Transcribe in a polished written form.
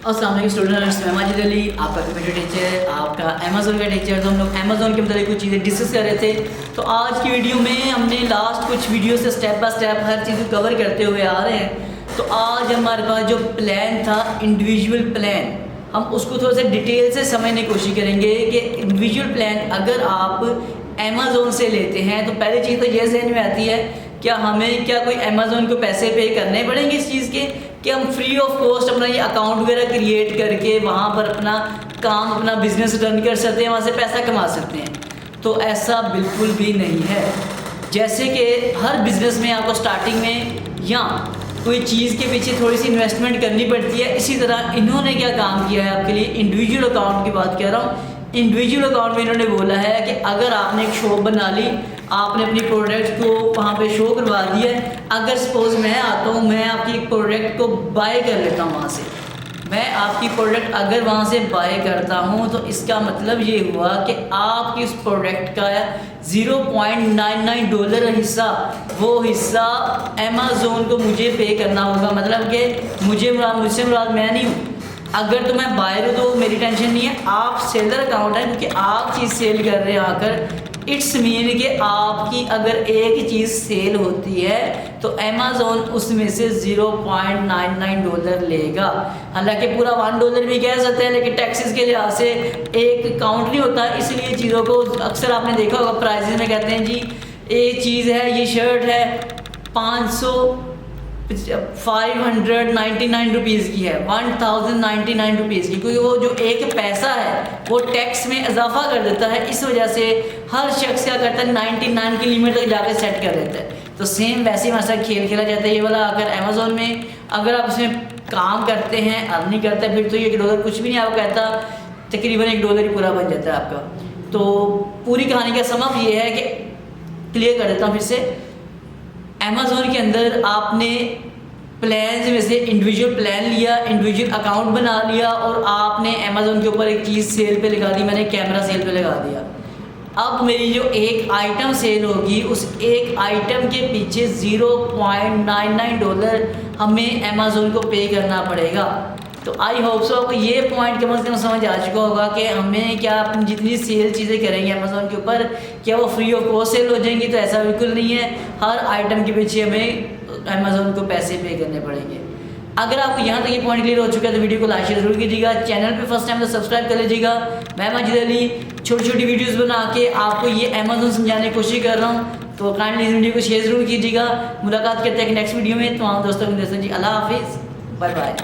अस्सलाम वालेकुम स्टूडेंट्स, मैं माजिद अली आपका कंप्यूटर टीचर, आपका अमेज़न का टीचर। तो हम लोग अमेज़न के मतलब कुछ चीज़ें डिस्कस कर रहे थे। तो आज की वीडियो में हमने लास्ट कुछ वीडियो से स्टेप बाय स्टेप हर चीज़ को कवर करते हुए आ रहे हैं। तो आज हमारे पास जो प्लान था, इंडिविजुअल प्लान, हम उसको थोड़ा सा डिटेल से समझने की कोशिश करेंगे कि इंडिविजुअल प्लान अगर आप अमेज़न से लेते हैं तो पहली चीज़ तो ये जहन में आती है, क्या कोई अमेज़न को पैसे पे करने पड़ेंगे इस चीज़ के, कि हम फ्री ऑफ कॉस्ट अपना ये अकाउंट वगैरह क्रिएट करके वहाँ पर अपना काम, अपना बिजनेस रन कर सकते हैं, वहाँ से पैसा कमा सकते हैं। तो ऐसा बिल्कुल भी नहीं है। जैसे कि हर बिज़नेस में आपको स्टार्टिंग में या कोई चीज़ के पीछे थोड़ी सी इन्वेस्टमेंट करनी पड़ती है, इसी तरह इन्होंने क्या काम किया है आपके लिए, इंडिविजुअल अकाउंट की बात कर रहा हूँ। इंडिविजुअल अकाउंट में इन्होंने बोला है कि अगर आपने एक शॉप बना ली, आपने अपनी प्रोडक्ट को वहाँ पे शो करवा दिया है। अगर सपोज मैं आता हूँ, मैं आपकी प्रोडक्ट को बाय कर लेता हूँ, वहाँ से मैं आपकी प्रोडक्ट अगर वहाँ से बाय करता हूँ, तो इसका मतलब ये हुआ कि आपकी उस प्रोडक्ट का $0.99 हिस्सा, वो हिस्सा अमेज़न को मुझे पे करना होगा। मतलब कि मुझसे मुराद मैं नहीं हूँ। अगर तो मैं बायर हूँ तो मेरी टेंशन नहीं है, आप सेलर अकाउंट है, क्योंकि आप चीज़ सेल कर रहे हैं आकर। इट्स मीन कि आपकी अगर एक चीज़ सेल होती है तो अमेज़न उसमें से $0.99 लेगा। हालांकि पूरा $1 भी कह सकते हैं, लेकिन टैक्सेस के लिहाज से एक काउंट नहीं होता, इसलिए चीज़ों को अक्सर आपने देखा होगा प्राइसेस में कहते हैं जी एक चीज़ है, ये शर्ट है 599 रुपीज़ की है, 1099 रुपीज़ की, क्योंकि वो जो एक पैसा है वो टैक्स में इजाफा कर देता है। इस वजह से हर शख्स क्या करता है, 99 की लिमिट तक जाकर सेट कर देता है। तो सेम वैसे ही हमारे साथ खेल खेला जाता है ये वाला। अगर अमेज़न में अगर आप इसमें काम करते हैं, अर्न नहीं करते, फिर तो ये $1 कुछ भी नहीं आपको कहता, तकरीबन $1 ही पूरा बन जाता है आपका। तो पूरी कहानी का समझ ये है कि क्लियर कर देता हूँ फिर से। अमेज़न के अंदर आपने प्लान में से इंडिविजुअल प्लान लिया, इंडिविजुअल अकाउंट बना लिया और आपने अमेज़न के ऊपर एक चीज़ सेल पे लगा दी। मैंने कैमरा सेल पे लगा दिया। अब मेरी जो एक आइटम सेल होगी, उस एक आइटम के पीछे $0.99 हमें अमेज़न को पे करना पड़ेगा। तो आई होप सो आपको ये पॉइंट कम से कम समझ आ चुका होगा कि हमें क्या अपनी जितनी सेल चीज़ें करेंगे अमेज़न के ऊपर, क्या वो फ्री ऑफ कॉस्ट सेल हो जाएंगी? तो ऐसा बिल्कुल नहीं है। हर आइटम के पीछे हमें अमेज़न को पैसे पे करने पड़ेंगे। अगर आपको यहाँ तक ये पॉइंट क्लियर हो चुका है तो वीडियो को लाइक शेयर जरूर कीजिएगा। चैनल पे फर्स्ट टाइम तो सब्सक्राइब कर लीजिएगा। मैं माजिद अली छोटी छोटी वीडियोस बना के आपको ये अमेज़न समझाने की कोशिश कर रहा हूँ। तो काइंडली इस वीडियो को शेयर जरूर कीजिएगा। मुलाकात करते हैं नेक्स्ट वीडियो में। तमाम दोस्तों को जी अल्लाह हाफिज़, बाय बाय।